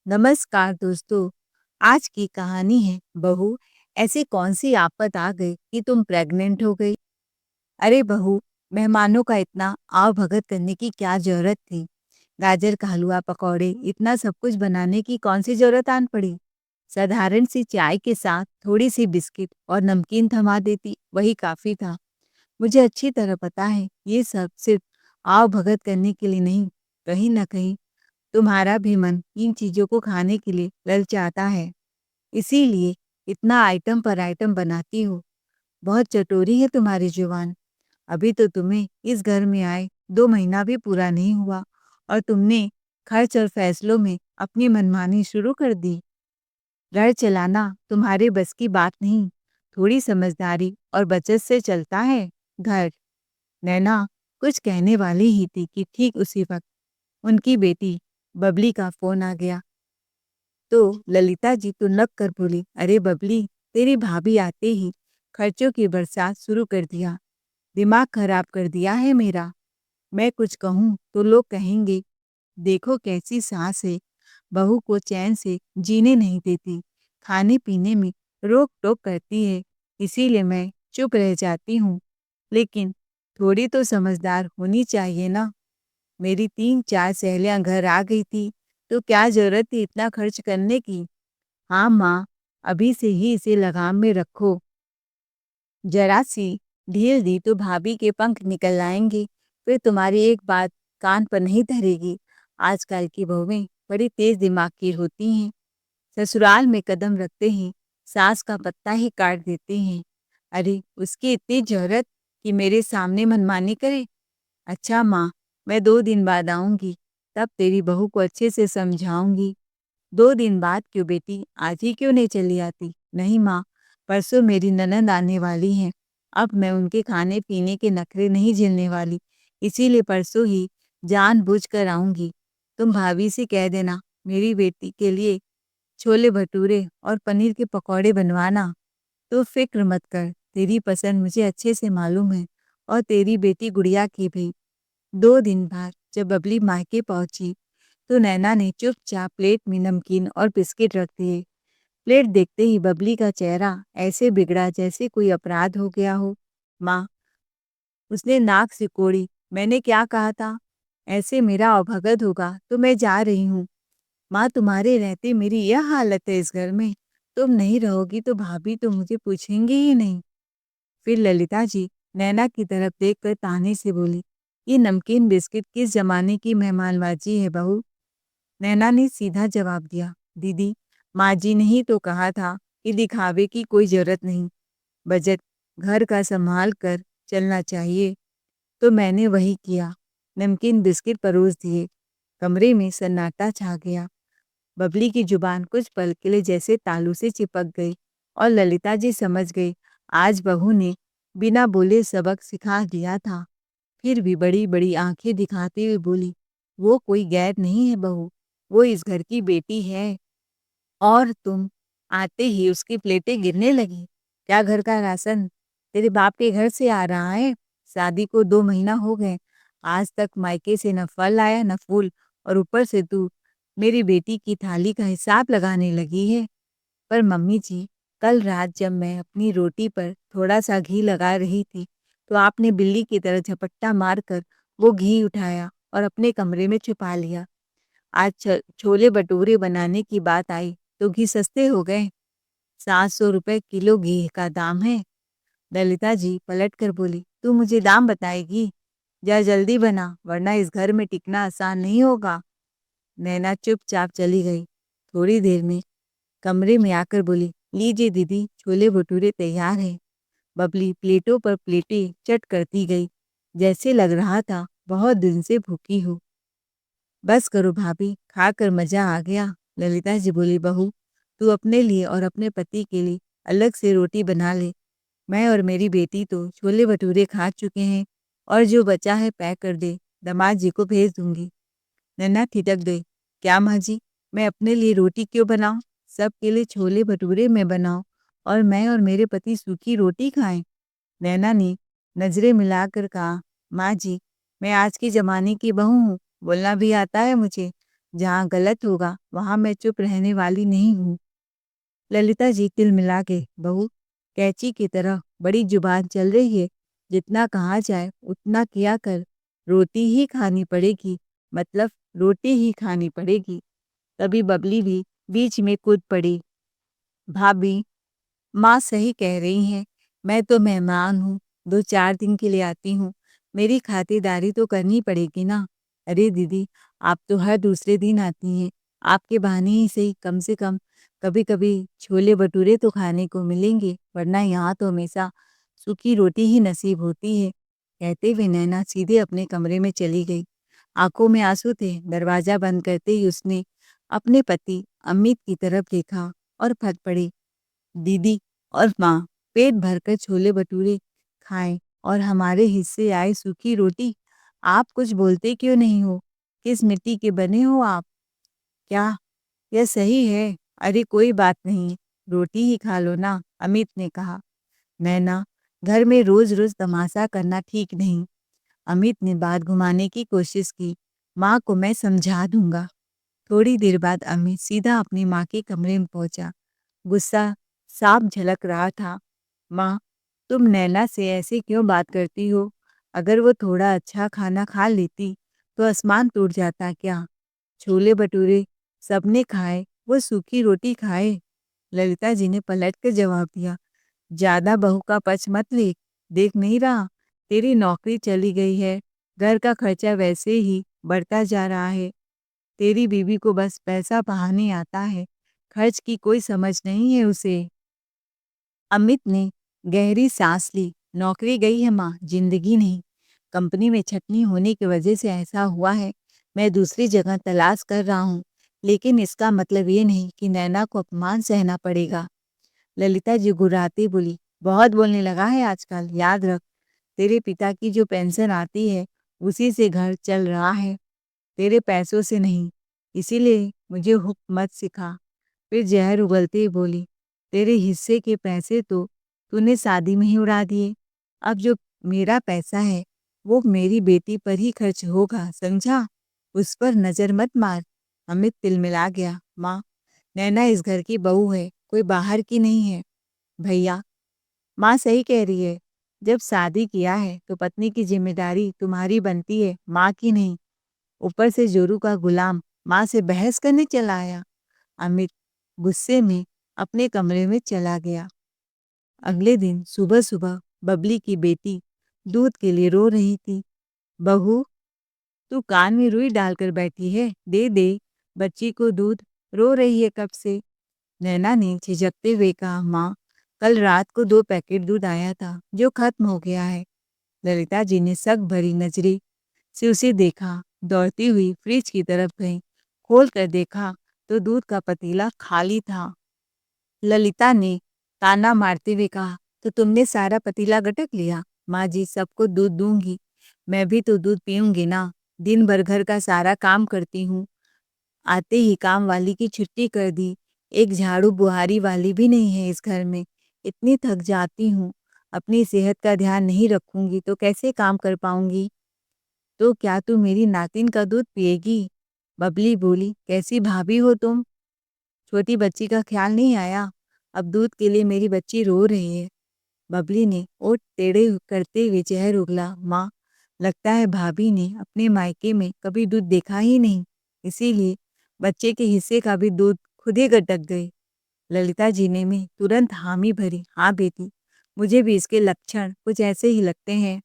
नमस्कार दोस्तों। आज की कहानी है बहू, ऐसी कौन सी आफत आ गई कि तुम प्रेग्नेंट हो गई। अरे बहू, मेहमानों का इतना आव भगत करने की क्या जरूरत थी। गाजर का हलवा, पकौड़े, इतना सब कुछ बनाने की कौन सी जरूरत आन पड़ी। साधारण सी चाय के साथ थोड़ी सी बिस्किट और नमकीन थमा देती, वही काफी था। मुझे अच्छी तरह पता है ये सब सिर्फ आव भगत करने के लिए नहीं, कहीं ना कहीं तुम्हारा भी मन इन चीज़ों को खाने के लिए ललचाता है। इसीलिए इतना आइटम पर आइटम बनाती हो। बहुत चटोरी है तुम्हारी जुबान। अभी तो तुम्हें इस घर में आए 2 महीना भी पूरा नहीं हुआ और तुमने खर्च और फैसलों में अपनी मनमानी शुरू कर दी। घर चलाना तुम्हारे बस की बात नहीं। थोड़ी समझदारी और बचत से चलता है घर। नैना कुछ कहने वाली ही थी कि ठीक उसी वक्त उनकी बेटी बबली का फोन आ गया। तो ललिता जी तो नक कर बोली, अरे बबली, तेरी भाभी आते ही खर्चों की बरसात शुरू कर दिया। दिमाग खराब कर दिया है मेरा। मैं कुछ कहूँ तो लोग कहेंगे, देखो कैसी सास है, बहू को चैन से जीने नहीं देती, खाने पीने में रोक टोक करती है। इसीलिए मैं चुप रह जाती हूँ। लेकिन थोड़ी तो समझदार होनी चाहिए ना। मेरी 3-4 सहेलियां घर आ गई थी, तो क्या जरूरत थी इतना खर्च करने की। हाँ माँ, अभी से ही इसे लगाम में रखो। जरा सी ढील दी तो भाभी के पंख निकल आएंगे। फिर तुम्हारी एक बात कान पर नहीं धरेगी। आजकल की बहुएं बड़ी तेज दिमाग की होती हैं। ससुराल में कदम रखते ही सास का पत्ता ही काट देते हैं। अरे उसकी इतनी जरूरत कि मेरे सामने मनमानी करे। अच्छा माँ, मैं 2 दिन बाद आऊंगी, तब तेरी बहू को अच्छे से समझाऊंगी। 2 दिन बाद क्यों बेटी, आज ही क्यों नहीं चली आती। नहीं माँ, परसों मेरी ननद आने वाली हैं। अब मैं उनके खाने पीने के नखरे नहीं झेलने वाली, इसीलिए परसों ही जानबूझ कर आऊंगी। तुम भाभी से कह देना मेरी बेटी के लिए छोले भटूरे और पनीर के पकौड़े बनवाना। तो फिक्र मत कर, तेरी पसंद मुझे अच्छे से मालूम है, और तेरी बेटी गुड़िया की भी। 2 दिन बाद जब बबली मायके पहुंची, तो नैना ने चुपचाप प्लेट में नमकीन और बिस्किट रख दिए। प्लेट देखते ही बबली का चेहरा ऐसे बिगड़ा जैसे कोई अपराध हो गया हो। माँ, उसने नाक सिकोड़ी, मैंने क्या कहा था। ऐसे मेरा अभगत होगा तो मैं जा रही हूँ। माँ, तुम्हारे रहते मेरी यह हालत है इस घर में। तुम नहीं रहोगी तो भाभी तो मुझे पूछेंगे ही नहीं। फिर ललिता जी नैना की तरफ देखकर ताने से बोली, ये नमकीन बिस्किट किस जमाने की मेहमानबाजी है बहू। नैना ने सीधा जवाब दिया, दीदी, माँ जी ने ही तो कहा था कि दिखावे की कोई जरूरत नहीं, बजट घर का संभाल कर चलना चाहिए। तो मैंने वही किया। नमकीन बिस्किट परोस दिए। कमरे में सन्नाटा छा गया। बबली की जुबान कुछ पल के लिए जैसे तालू से चिपक गई, और ललिता जी समझ गई आज बहू ने बिना बोले सबक सिखा दिया था। फिर भी बड़ी बड़ी आंखें दिखाते हुए बोली, वो कोई गैर नहीं है बहू, वो इस घर की बेटी है। और तुम आते ही उसकी प्लेटें गिरने लगी। क्या घर का राशन तेरे बाप के घर से आ रहा है। शादी को 2 महीना हो गए, आज तक मायके से न फल आया न फूल, और ऊपर से तू मेरी बेटी की थाली का हिसाब लगाने लगी है। पर मम्मी जी, कल रात जब मैं अपनी रोटी पर थोड़ा सा घी लगा रही थी, तो आपने बिल्ली की तरह झपट्टा मारकर वो घी उठाया और अपने कमरे में छुपा लिया। आज छोले भटूरे बनाने की बात आई तो घी सस्ते हो गए। 700 रुपए किलो घी का दाम है। ललिता जी पलट कर बोली, तू मुझे दाम बताएगी। जा जल्दी बना, वरना इस घर में टिकना आसान नहीं होगा। नैना चुपचाप चली गई। थोड़ी देर में कमरे में आकर बोली, लीजिए दीदी, छोले भटूरे तैयार हैं। बबली प्लेटों पर प्लेटें चट करती गई, जैसे लग रहा था बहुत दिन से भूखी हो। बस करो भाभी, खाकर मजा आ गया। ललिता जी बोली, बहू, तू अपने लिए और अपने पति के लिए अलग से रोटी बना ले। मैं और मेरी बेटी तो छोले भटूरे खा चुके हैं, और जो बचा है पैक कर दे, दामाद जी को भेज दूंगी। नन्ना ठिठक गई, क्या माँ जी, मैं अपने लिए रोटी क्यों बनाऊं, सबके लिए छोले भटूरे मैं बनाऊं, और मैं और मेरे पति सूखी रोटी खाएं। नैना ने नजरें मिलाकर कहा, माँ जी, मैं आज के जमाने की बहू हूँ, बोलना भी आता है मुझे। जहाँ गलत होगा वहाँ मैं चुप रहने वाली नहीं हूँ। ललिता जी तिलमिला गए। बहू, कैंची की तरह बड़ी जुबान चल रही है, जितना कहा जाए उतना किया कर। रोटी ही खानी पड़ेगी, मतलब रोटी ही खानी पड़ेगी। तभी बबली भी बीच में कूद पड़ी। भाभी, माँ सही कह रही हैं, मैं तो मेहमान हूँ, 2-4 दिन के लिए आती हूँ, मेरी खातिरदारी तो करनी पड़ेगी ना। अरे दीदी, आप तो हर दूसरे दिन आती हैं, आपके बहाने ही सही कम से कम कभी कभी छोले भटूरे तो खाने को मिलेंगे, वरना यहाँ तो हमेशा सूखी रोटी ही नसीब होती है। कहते हुए नैना सीधे अपने कमरे में चली गई। आंखों में आंसू थे। दरवाजा बंद करते ही उसने अपने पति अमित की तरफ देखा और फट पड़ी। दीदी और माँ, पेट भरकर छोले भटूरे खाएं और हमारे हिस्से आए सूखी रोटी। आप कुछ बोलते क्यों नहीं हो? किस मिट्टी के बने हो आप? क्या यह सही है? अरे कोई बात नहीं, रोटी ही खा लो ना, अमित ने कहा। नैना, घर में रोज रोज तमाशा करना ठीक नहीं। अमित ने बात घुमाने की कोशिश की। माँ को मैं समझा दूंगा। थोड़ी देर बाद अमित सीधा अपनी माँ के कमरे में पहुंचा। गुस्सा साफ झलक रहा था। माँ, तुम नैना से ऐसे क्यों बात करती हो? अगर वो थोड़ा अच्छा खाना खा लेती तो आसमान टूट जाता क्या? छोले भटूरे सबने खाए, वो सूखी रोटी खाए। ललिता जी ने पलट कर जवाब दिया, ज्यादा बहू का पक्ष मत ले। देख नहीं रहा, तेरी नौकरी चली गई है, घर का खर्चा वैसे ही बढ़ता जा रहा है। तेरी बीवी को बस पैसा बहाने आता है, खर्च की कोई समझ नहीं है उसे। अमित ने गहरी सांस ली। नौकरी गई है माँ, जिंदगी नहीं। कंपनी में छटनी होने की वजह से ऐसा हुआ है। मैं दूसरी जगह तलाश कर रहा हूँ, लेकिन इसका मतलब ये नहीं कि नैना को अपमान सहना पड़ेगा। ललिता जी गुर्राती बोली, बहुत बोलने लगा है आजकल। याद रख, तेरे पिता की जो पेंशन आती है उसी से घर चल रहा है, तेरे पैसों से नहीं। इसीलिए मुझे हुक्म मत सिखा। फिर जहर उगलते ही बोली, तेरे हिस्से के पैसे तो तूने शादी में ही उड़ा दिए। अब जो मेरा पैसा है वो मेरी बेटी पर ही खर्च होगा, समझा? उस पर नजर मत मार। अमित तिलमिला गया। माँ, नैना इस घर की बहू है, कोई बाहर की नहीं है। भैया, माँ सही कह रही है। जब शादी किया है तो पत्नी की जिम्मेदारी तुम्हारी बनती है, माँ की नहीं। ऊपर से जोरू का गुलाम माँ से बहस करने चला आया। अमित गुस्से में अपने कमरे में चला गया। अगले दिन सुबह सुबह बबली की बेटी दूध के लिए रो रही थी। बहू, तू कान में रुई डालकर बैठी है, दे दे बच्ची को दूध, रो रही है कब से। नैना ने झिझकते हुए कहा, माँ, कल रात को 2 पैकेट दूध आया था जो खत्म हो गया है। ललिता जी ने शक भरी नजरें से उसे देखा। दौड़ती हुई फ्रिज की तरफ गई। खोल कर देखा तो दूध का पतीला खाली था। ललिता ने ताना मारते हुए कहा, तो तुमने सारा पतीला गटक लिया? माँ जी, सबको दूध दूंगी, मैं भी तो दूध पीऊंगी ना। दिन भर घर का सारा काम करती हूँ, आते ही काम वाली की छुट्टी कर दी। एक झाड़ू बुहारी वाली भी नहीं है इस घर में। इतनी थक जाती हूँ, अपनी सेहत का ध्यान नहीं रखूंगी तो कैसे काम कर पाऊंगी? तो क्या तू मेरी नातिन का दूध पिएगी? बबली बोली, कैसी भाभी हो तुम? छोटी बच्ची का ख्याल नहीं आया? अब दूध के लिए मेरी बच्ची रो रही है। बबली ने ओठ टेढ़े करते हुए जहर उगला। माँ, लगता है भाभी ने अपने मायके में कभी दूध देखा ही नहीं, इसीलिए बच्चे के हिस्से का भी दूध खुद ही गटक गई। ललिता जी ने में तुरंत हामी भरी। हाँ बेटी, मुझे भी इसके लक्षण कुछ ऐसे ही लगते हैं।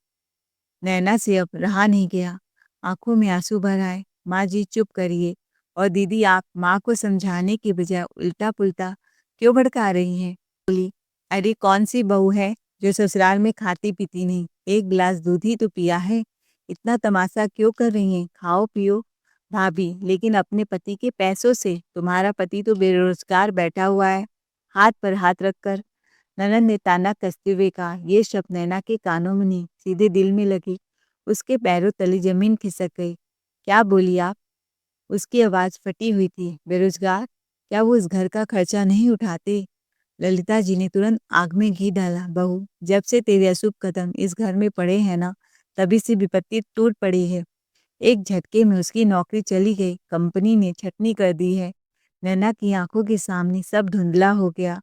नैना से अब रहा नहीं गया, आंखों में आंसू भर आए। माँ जी चुप करिए। और दीदी, आप माँ को समझाने की बजाय उल्टा पुल्टा क्यों भड़का रही हैं? बोली, अरे कौन सी बहू है जो ससुराल में खाती पीती नहीं, एक गिलास दूध ही तो पिया है, इतना तमाशा क्यों कर रही हैं? खाओ पियो। भाभी, लेकिन अपने पति के पैसों से। तुम्हारा पति तो बेरोजगार बैठा हुआ है। हाथ पर हाथ रखकर ननद ने ताना कसते हुए कहा। ये शब्द नैना के कानों में नहीं, सीधे दिल में लगी। उसके पैरों तले जमीन खिसक गई। क्या बोली आप? उसकी आवाज फटी हुई थी। बेरोजगार? क्या वो इस घर का खर्चा नहीं उठाते? ललिता जी ने तुरंत आग में घी डाला। बहू, जब से तेरे अशुभ कदम इस घर में पड़े हैं ना, तभी से विपत्ति टूट पड़ी है। एक झटके में उसकी नौकरी चली गई, कंपनी ने छटनी कर दी है। नैना की आंखों के सामने सब धुंधला हो गया।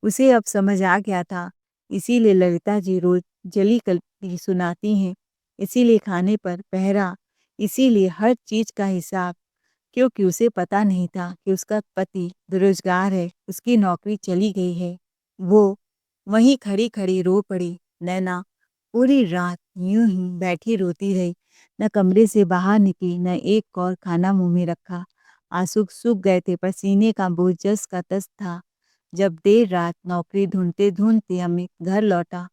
उसे अब समझ आ गया था, इसीलिए ललिता जी रोज जली कल्पी सुनाती हैं, इसीलिए खाने पर पहरा, इसीलिए हर चीज का हिसाब, क्योंकि उसे पता नहीं था कि उसका पति बेरोजगार है, उसकी नौकरी चली गई है। वो वहीं खड़ी खड़ी रो पड़ी। नैना पूरी रात यूं ही बैठी रोती रही, न कमरे से बाहर निकली, न एक और खाना मुंह में रखा। आंसू सूख गए थे, पर सीने का बोझ जस का तस था। जब देर रात नौकरी ढूंढते ढूंढते अमित घर लौटा,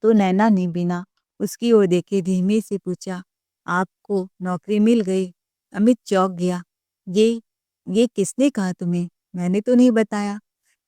तो नैना ने बिना उसकी ओर देखे धीमे से पूछा, आपको नौकरी मिल गई? अमित चौंक गया। ये ये किसने कहा तुम्हें? मैंने तो नहीं बताया।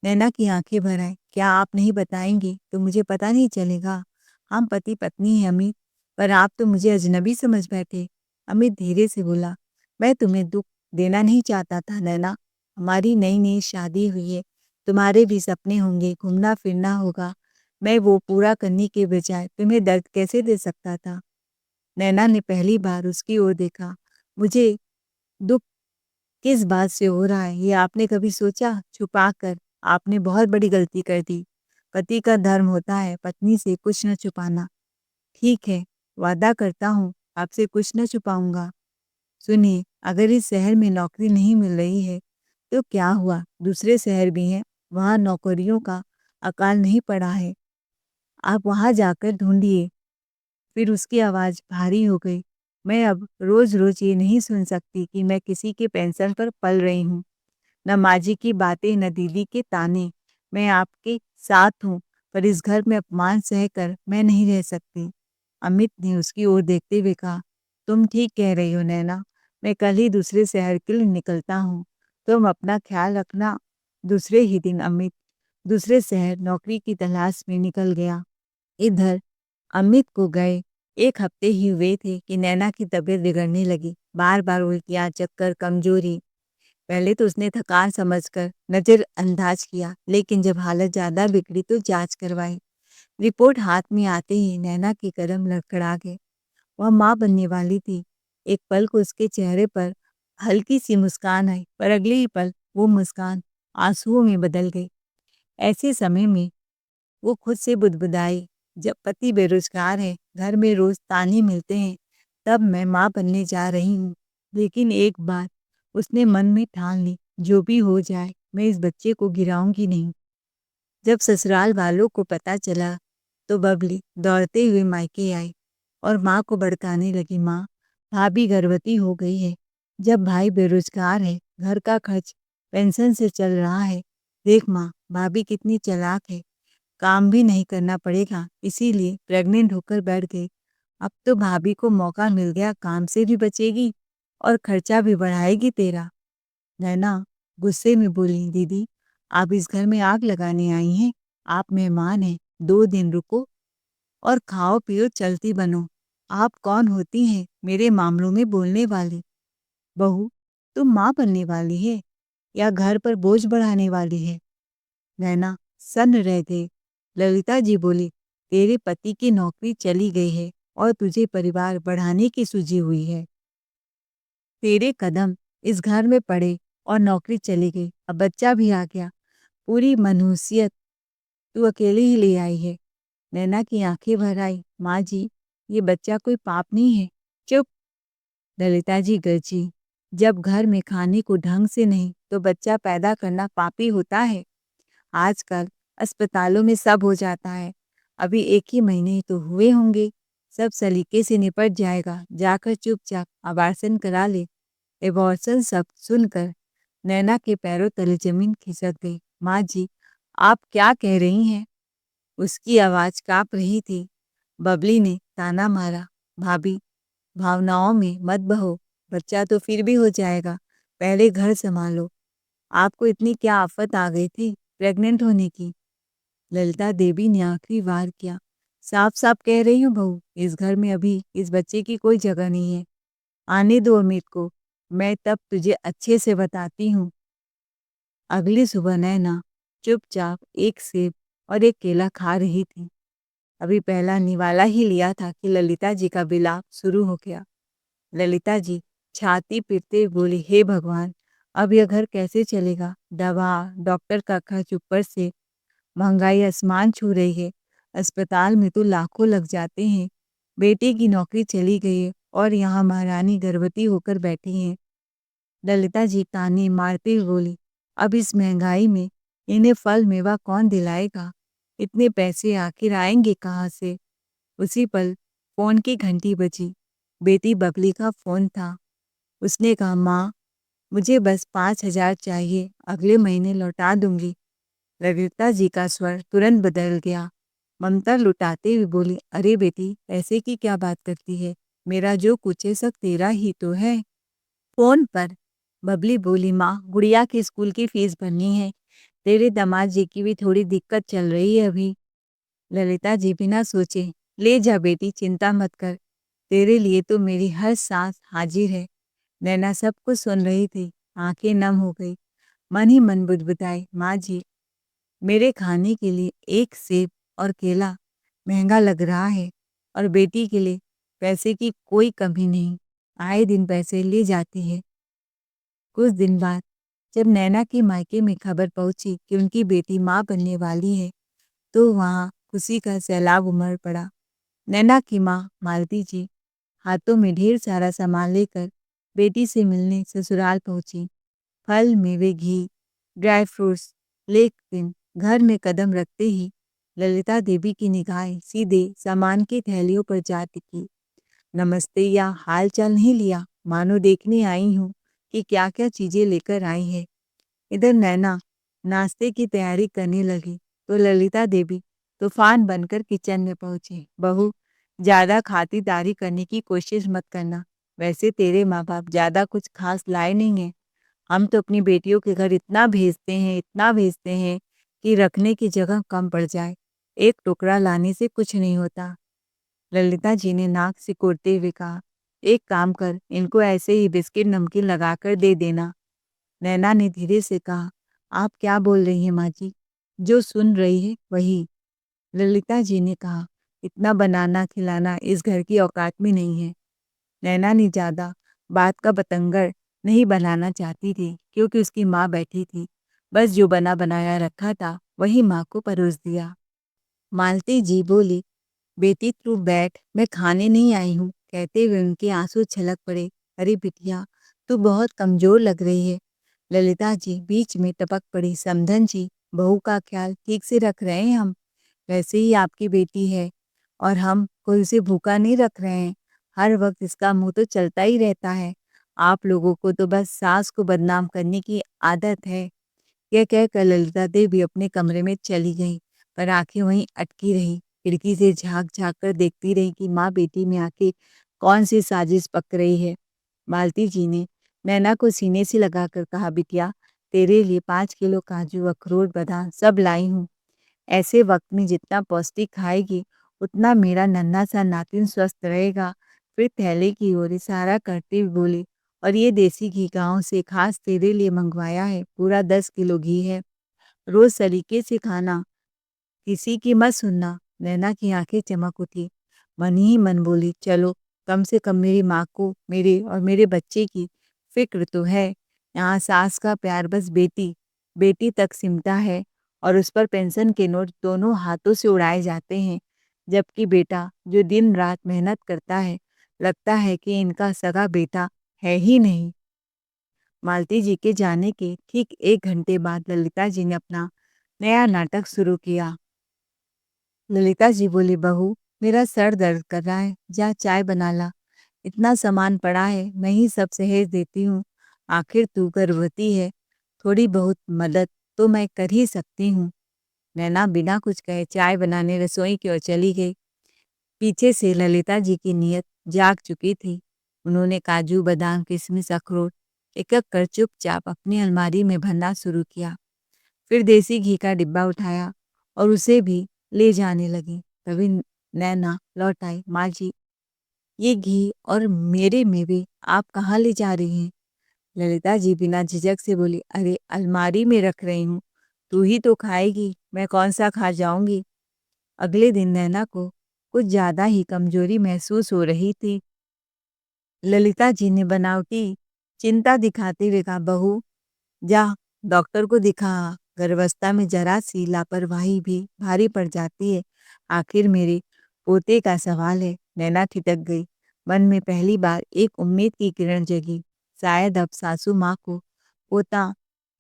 नैना की आंखें भर आई। क्या आप नहीं बताएंगी तो मुझे पता नहीं चलेगा? हम पति पत्नी हैं अमित, पर आप तो मुझे अजनबी समझ बैठे। अमित धीरे से बोला, मैं तुम्हें दुख देना नहीं चाहता था नैना। हमारी नई नई शादी हुई है, तुम्हारे भी सपने होंगे, घूमना फिरना होगा। मैं वो पूरा करने के बजाय तुम्हें दर्द कैसे दे सकता था? नैना ने पहली बार उसकी ओर देखा। मुझे दुख किस बात से हो रहा है ये आपने कभी सोचा? छुपा कर आपने बहुत बड़ी गलती कर दी। पति का धर्म होता है पत्नी से कुछ न छुपाना। ठीक है, वादा करता हूँ आपसे कुछ न छुपाऊंगा। सुनिए, अगर इस शहर में नौकरी नहीं मिल रही है तो क्या हुआ? दूसरे शहर भी हैं, वहाँ नौकरियों का अकाल नहीं पड़ा है। आप वहाँ जाकर ढूंढिए। फिर उसकी आवाज़ भारी हो गई। मैं अब रोज़-रोज़ ये नहीं सुन सकती कि मैं किसी के पेंशन पर पल रही हूँ। न माँ जी की बातें, न दीदी के ताने। मैं आपके साथ हूँ, पर इस घर में अपमान सहकर मैं नहीं रह सकती। अमित ने उसकी ओर देखते हुए कहा, तुम ठीक कह रही हो नैना। मैं कल ही दूसरे शहर के लिए निकलता हूँ। तुम अपना ख्याल रखना। दूसरे ही दिन अमित दूसरे शहर नौकरी की तलाश में निकल गया। इधर अमित को गए 1 हफ्ते ही हुए थे कि नैना की तबीयत बिगड़ने लगी। बार-बार उल्टियाँ, चक्कर, कमजोरी। पहले तो उसने थकान समझकर नज़रअंदाज किया, लेकिन जब हालत ज़्यादा बिगड़ी तो जांच करवाई। रिपोर्ट हाथ में आते ही नैना के कदम लड़खड़ा गए। वह माँ बनने वाली थी। एक पल को उसके चेहरे पर हल्की सी मुस्कान आई, पर अगले ही पल वो मुस्कान आंसुओं में बदल गई। ऐसे समय में वो खुद से बुदबुदाई, जब पति बेरोजगार है, घर में रोज ताने मिलते हैं, तब मैं माँ बनने जा रही हूँ। लेकिन एक बात उसने मन में ठान ली, जो भी हो जाए मैं इस बच्चे को गिराऊंगी नहीं। जब ससुराल वालों को पता चला तो बबली दौड़ते हुए मायके आई और माँ को भड़काने लगी। माँ, भाभी गर्भवती हो गई है। जब भाई बेरोजगार है, घर का खर्च पेंशन से चल रहा है। देख माँ, भाभी कितनी चालाक है। काम भी नहीं करना पड़ेगा, इसीलिए प्रेग्नेंट होकर बैठ गई। अब तो भाभी को मौका मिल गया, काम से भी बचेगी और खर्चा भी बढ़ाएगी तेरा। नैना गुस्से में बोली, दीदी आप इस घर में आग लगाने आई हैं? आप मेहमान हैं, 2 दिन रुको और खाओ पियो चलती बनो। आप कौन होती हैं मेरे मामलों में बोलने वाली? बहू, तुम माँ बनने वाली है या घर पर बोझ बढ़ाने वाली है? नैना सन्न रह गई। ललिता जी बोली, तेरे पति की नौकरी चली गई है और तुझे परिवार बढ़ाने की सूझी हुई है। तेरे कदम इस घर में पड़े और नौकरी चली गई, अब बच्चा भी आ गया। पूरी मनुष्यत तू अकेले ही ले आई है। नैना की आंखें भर आई। माँ जी, ये बच्चा कोई पाप नहीं है। चुप, ललिता जी गरजी। जब घर में खाने को ढंग से नहीं तो बच्चा पैदा करना पापी होता है। आजकल अस्पतालों में सब हो जाता है। अभी 1 ही महीने ही तो हुए होंगे, सब सलीके से निपट जाएगा। जाकर चुपचाप अबॉर्शन करा ले। एबॉर्शन शब्द सुनकर नैना के पैरों तले जमीन खिसक गई। माँ जी, आप क्या कह रही हैं? उसकी आवाज कांप रही थी। बबली ने ताना मारा, भाभी, भावनाओं में मत बहो, बच्चा तो फिर भी हो जाएगा, पहले घर संभालो। आपको इतनी क्या आफत आ गई थी प्रेग्नेंट होने की? ललिता देवी ने आखिरी वार किया। साफ साफ कह रही हूँ बहू, इस घर में अभी इस बच्चे की कोई जगह नहीं है। आने दो अमित को, मैं तब तुझे अच्छे से बताती हूँ। अगली सुबह नैना चुपचाप एक सेब और एक केला खा रही थी। अभी पहला निवाला ही लिया था कि ललिता जी का विलाप शुरू हो गया। ललिता जी छाती पीटते हुए बोली, हे भगवान, अब यह घर कैसे चलेगा? दवा, डॉक्टर का खर्च, ऊपर से महंगाई आसमान छू रही है। अस्पताल में तो लाखों लग जाते हैं। बेटे की नौकरी चली गई है और यहाँ महारानी गर्भवती होकर बैठी हैं। ललिता जी ताने मारते हुए बोली, अब इस महंगाई में इन्हें फल मेवा कौन दिलाएगा? इतने पैसे आखिर आएंगे कहाँ से? उसी पल फोन की घंटी बजी। बेटी बबली का फोन था। उसने कहा, माँ, मुझे बस 5,000 चाहिए, अगले महीने लौटा दूंगी। ललिता जी का स्वर तुरंत बदल गया। ममता लुटाते हुए बोली, अरे बेटी, पैसे की क्या बात करती है? मेरा जो कुछ है सब तेरा ही तो है। फोन पर बबली बोली, माँ, गुड़िया की स्कूल की फीस भरनी है। तेरे दामाद जी की भी थोड़ी दिक्कत चल रही है अभी। ललिता जी बिना सोचे, ले जा बेटी, चिंता मत कर। तेरे लिए तो मेरी हर सांस हाजिर है। नैना सब कुछ सुन रही थी, आंखें नम हो गई। मन ही मन बुदबुदाई, माँ जी, मेरे खाने के लिए एक सेब और केला महंगा लग रहा है और बेटी के लिए पैसे की कोई कमी नहीं। आए दिन पैसे ले जाती है। कुछ दिन बाद जब नैना के मायके में खबर पहुंची कि उनकी बेटी माँ बनने वाली है, तो वहाँ खुशी का सैलाब उमड़ पड़ा। नैना की माँ मालती जी हाथों में ढेर सारा सामान लेकर बेटी से मिलने ससुराल पहुंची। फल, मेवे, घी, ड्राई फ्रूट्स। लेकिन घर में कदम रखते ही ललिता देवी की निगाहें सीधे सामान की थैलियों पर जा टिकी। नमस्ते या हाल चाल नहीं लिया, मानो देखने आई हूँ कि क्या क्या चीजें लेकर आई है। इधर नैना नाश्ते की तैयारी करने लगी तो ललिता देवी तूफान बनकर किचन में पहुंची। बहू, ज्यादा खातिरदारी करने की कोशिश मत करना। वैसे तेरे माँ बाप ज्यादा कुछ खास लाए नहीं है। हम तो अपनी बेटियों के घर इतना भेजते हैं कि रखने की जगह कम पड़ जाए। एक टुकड़ा लाने से कुछ नहीं होता। ललिता जी ने नाक सिकोड़ते हुए कहा, एक काम कर, इनको ऐसे ही बिस्किट नमकीन लगाकर दे देना। नैना ने धीरे से कहा, आप क्या बोल रही हैं माँ जी? जो सुन रही है वही। ललिता जी ने कहा, इतना बनाना खिलाना इस घर की औकात में नहीं है। नैना ने ज्यादा बात का बतंगड़ नहीं बनाना चाहती थी क्योंकि उसकी माँ बैठी थी। बस जो बना बनाया रखा था वही माँ को परोस दिया। मालती जी बोली, बेटी तू बैठ, मैं खाने नहीं आई हूँ। कहते हुए उनके आंसू छलक पड़े। अरे बिटिया, तू बहुत कमजोर लग रही है। ललिता जी बीच में टपक पड़ी, समधन जी, बहू का ख्याल ठीक से रख रहे हैं हम। वैसे ही आपकी बेटी है और हम कोई उसे भूखा नहीं रख रहे हैं। हर वक्त इसका मुंह तो चलता ही रहता है। आप लोगों को तो बस सास को बदनाम करने की आदत है। यह कहकर ललिता देवी अपने कमरे में चली गई, पर आंखें वहीं अटकी रही। खिड़की से झांक झांक कर देखती रही कि माँ बेटी में आके कौन सी साजिश पक रही है। मालती जी ने नैना को सीने से लगाकर कहा, बिटिया, तेरे लिए 5 किलो काजू, अखरोट, बादाम सब लाई हूँ। ऐसे वक्त में जितना पौष्टिक खाएगी उतना मेरा नन्हा सा नातिन स्वस्थ रहेगा। फिर थैले की ओर इशारा करते हुए बोली, और ये देसी घी गांव से खास तेरे लिए मंगवाया है, पूरा 10 किलो घी है। रोज सलीके से खाना, किसी की मत सुनना। नैना की आंखें चमक उठी। मन ही मन बोली, चलो, कम से कम मेरी माँ को मेरे और मेरे बच्चे की फिक्र तो है। यहाँ सास का प्यार बस बेटी बेटी तक सिमटा है और उस पर पेंशन के नोट दोनों हाथों से उड़ाए जाते हैं, जबकि बेटा जो दिन रात मेहनत करता है, लगता है कि इनका सगा बेटा है ही नहीं। मालती जी के जाने के ठीक 1 घंटे बाद ललिता जी ने अपना नया नाटक शुरू किया। ललिता जी बोली, बहू, मेरा सर दर्द कर रहा है, जा चाय बना ला। इतना सामान पड़ा है, मैं ही सब सहेज देती हूँ। आखिर तू गर्भवती है, थोड़ी बहुत मदद तो मैं कर ही सकती हूँ। नैना बिना कुछ कहे चाय बनाने रसोई की ओर चली गई। पीछे से ललिता जी की नीयत जाग चुकी थी। उन्होंने काजू, बादाम, किशमिश, अखरोट एक एक कर चुपचाप अपनी अलमारी में भरना शुरू किया। फिर देसी घी का डिब्बा उठाया और उसे भी ले जाने लगी। तभी नैना लौट आई। माँ जी, ये घी और मेरे मेवे आप कहाँ ले जा रही हैं? ललिता जी बिना झिझक से बोली, अरे अलमारी में रख रही हूँ, तू ही तो खाएगी, मैं कौन सा खा जाऊंगी। अगले दिन नैना को कुछ ज्यादा ही कमजोरी महसूस हो रही थी। ललिता जी ने बनावटी चिंता दिखाते हुए कहा, बहू जा डॉक्टर को दिखा। गर्भावस्था में जरा सी लापरवाही भी भारी पड़ जाती है। आखिर मेरे पोते का सवाल है। नैना ठिठक गई। मन में पहली बार एक उम्मीद की किरण जगी। शायद अब सासू माँ को पोता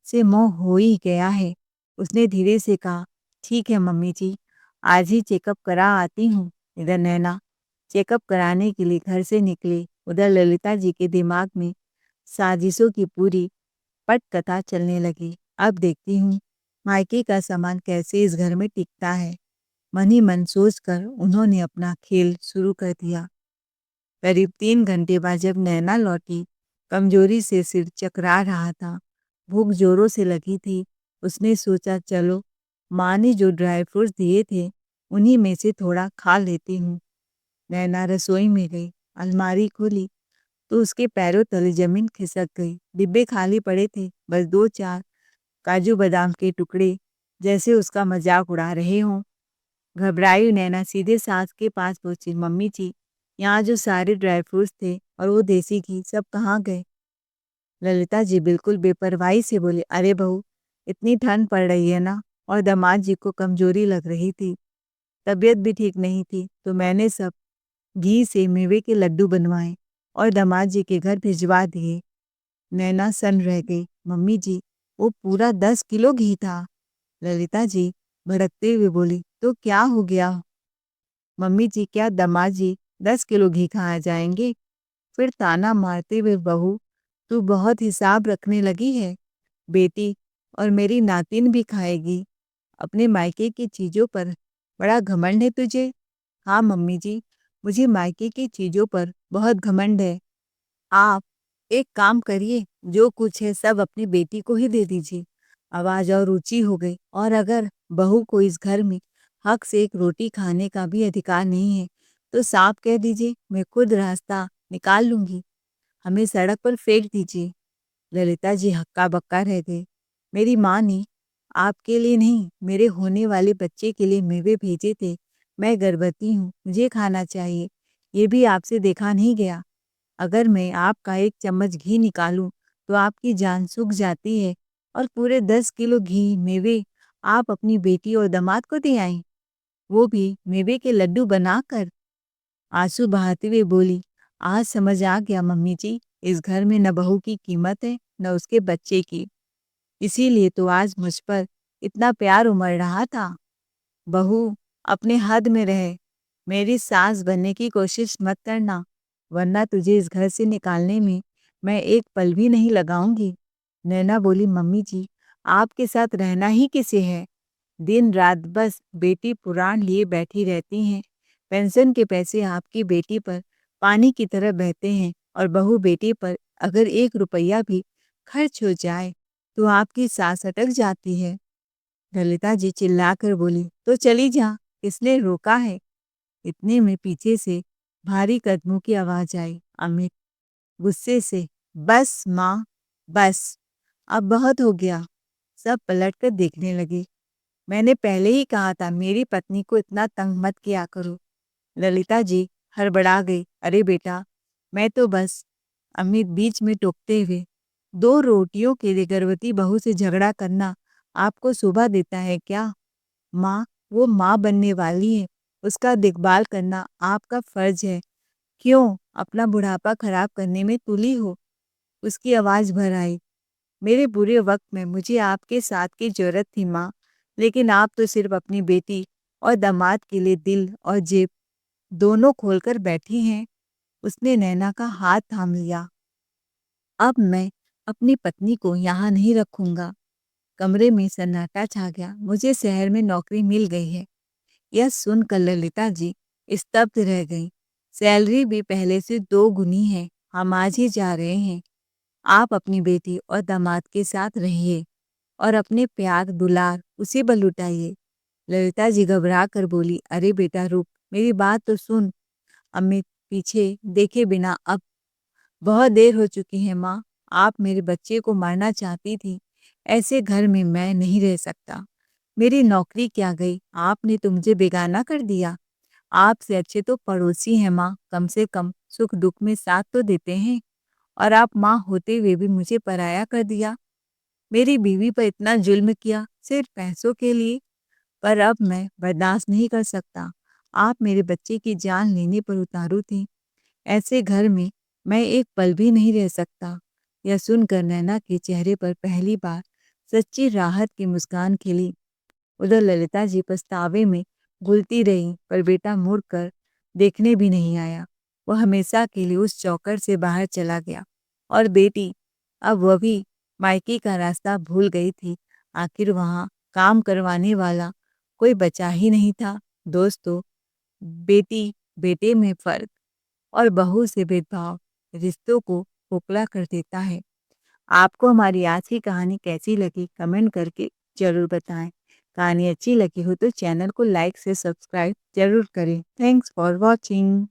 से मोह हो ही गया है। उसने धीरे से कहा, ठीक है मम्मी जी, आज ही चेकअप करा आती हूँ। इधर नैना चेकअप कराने के लिए घर से निकली, उधर ललिता जी के दिमाग में साजिशों की पूरी पटकथा चलने लगी। अब देखती हूँ मायके का सामान कैसे इस घर में टिकता है। मन ही मन सोचकर उन्होंने अपना खेल शुरू कर दिया। करीब 3 घंटे बाद जब नैना लौटी, कमजोरी से सिर चकरा रहा था, भूख जोरों से लगी थी। उसने सोचा, चलो माँ ने जो ड्राई फ्रूट्स दिए थे उन्हीं में से थोड़ा खा लेती हूँ। नैना रसोई में गई, अलमारी खोली तो उसके पैरों तले जमीन खिसक गई। डिब्बे खाली पड़े थे, बस 2-4 काजू बादाम के टुकड़े, जैसे उसका मजाक उड़ा रहे हों। घबराई हुई नैना सीधे सास के पास पहुंची। मम्मी जी, यहाँ जो सारे ड्राई फ्रूट्स थे और वो देसी घी सब कहाँ गए? ललिता जी बिल्कुल बेपरवाही से बोली, अरे बहू, इतनी ठंड पड़ रही है ना, और दामाद जी को कमजोरी लग रही थी, तबीयत भी ठीक नहीं थी, तो मैंने सब घी से मेवे के लड्डू बनवाए और दामाद जी के घर भिजवा दिए। नैना सन रह गई। मम्मी जी, वो पूरा 10 किलो घी था। ललिता जी भड़कते हुए बोली, तो क्या हो गया? मम्मी जी, क्या दामाद जी 10 किलो घी खा जाएंगे? फिर ताना मारते हुए, बहू तू बहुत हिसाब रखने लगी है। बेटी और मेरी नातिन भी खाएगी। अपने मायके की चीजों पर बड़ा घमंड है तुझे। हाँ मम्मी जी, मुझे मायके की चीजों पर बहुत घमंड है। आप एक काम करिए, जो कुछ है सब अपनी बेटी को ही दे दीजिए। आवाज और ऊंची हो गई, और अगर बहू को इस घर में हक से एक रोटी खाने का भी अधिकार नहीं है, तो साफ कह दीजिए, मैं खुद रास्ता निकाल लूंगी। हमें सड़क पर फेंक दीजिए। ललिता जी हक्का बक्का रह गए। मेरी माँ ने आपके लिए नहीं, मेरे होने वाले बच्चे के लिए मेवे भेजे थे। मैं गर्भवती हूँ, मुझे खाना चाहिए। ये भी आपसे देखा नहीं गया। अगर मैं आपका एक चम्मच घी निकालूं तो आपकी जान सूख जाती है, और पूरे 10 किलो घी मेवे आप अपनी बेटी और दामाद को दे आए, वो भी मेवे के लड्डू बनाकर। आंसू बहाते हुए बोली, आज समझ आ गया मम्मी जी, इस घर में न बहू की कीमत है न उसके बच्चे की। इसीलिए तो आज मुझ पर इतना प्यार उमड़ रहा था। बहू, अपने हद में रहे। मेरी सास बनने की कोशिश मत करना, वरना तुझे इस घर से निकालने में मैं एक पल भी नहीं लगाऊंगी। नैना बोली, मम्मी जी, आपके साथ रहना ही किसे है? दिन रात बस बेटी पुराण लिए बैठी रहती हैं। पेंशन के पैसे आपकी बेटी पर पानी की तरह बहते हैं, और बहू बेटी पर अगर 1 रुपया भी खर्च हो जाए तो आपकी सांस अटक जाती है। ललिता जी चिल्लाकर बोली, तो चली जा, किसने रोका है? इतने में पीछे से भारी कदमों की आवाज आई। अमित गुस्से से, बस माँ, बस, अब बहुत हो गया। सब पलटकर देखने लगे। मैंने पहले ही कहा था, मेरी पत्नी को इतना तंग मत किया करो। ललिता जी हड़बड़ा गई। अरे बेटा, मैं तो बस। अमित बीच में टोकते हुए, 2 रोटियों के लिए गर्भवती बहू से झगड़ा करना आपको शोभा देता है क्या? माँ, वो माँ बनने वाली है, उसका देखभाल करना आपका फर्ज है। क्यों अपना बुढ़ापा खराब करने में तुली हो? उसकी आवाज भर आई। मेरे बुरे वक्त में मुझे आपके साथ की जरूरत थी माँ, लेकिन आप तो सिर्फ अपनी बेटी और दामाद के लिए दिल और जेब दोनों खोलकर बैठी हैं। उसने नैना का हाथ थाम लिया। अब मैं अपनी पत्नी को यहाँ नहीं रखूंगा। कमरे में सन्नाटा छा गया। मुझे शहर में नौकरी मिल गई है। यह सुनकर ललिता जी स्तब्ध रह गई। सैलरी भी पहले से 2 गुनी है। हम आज ही जा रहे हैं। आप अपनी बेटी और दामाद के साथ रहिए और अपने प्यार दुलार उसी पर लुटाइए। ललिता जी घबरा कर बोली, अरे बेटा रुक, मेरी बात तो सुन। अमित पीछे देखे बिना, अब बहुत देर हो चुकी है माँ। आप मेरे बच्चे को मारना चाहती थी। ऐसे घर में मैं नहीं रह सकता। मेरी नौकरी क्या गई? आपने तो मुझे बेगाना कर दिया। आपसे अच्छे तो पड़ोसी हैं माँ, कम से कम सुख दुख में साथ तो देते हैं, और आप माँ होते हुए भी मुझे पराया कर दिया। मेरी बीवी पर इतना जुल्म किया सिर्फ पैसों के लिए, पर अब मैं बर्दाश्त नहीं कर सकता। आप मेरे बच्चे की जान लेने पर उतारू थी। ऐसे घर में मैं एक पल भी नहीं रह सकता। यह सुनकर नैना के चेहरे पर पहली बार सच्ची राहत की मुस्कान खिली। उधर ललिता जी पछतावे में घुलती रही, पर बेटा मुड़कर देखने भी नहीं आया। वह हमेशा के लिए उस चौकर से बाहर चला गया, और बेटी अब वह भी मायके का रास्ता भूल गई थी। आखिर वहाँ काम करवाने वाला कोई बचा ही नहीं था। दोस्तों, बेटी बेटे में फर्क और बहू से भेदभाव रिश्तों को खोखला कर देता है। आपको हमारी आज की कहानी कैसी लगी, कमेंट करके ज़रूर बताएं। कहानी अच्छी लगी हो तो चैनल को लाइक से सब्सक्राइब ज़रूर करें। Thanks for watching.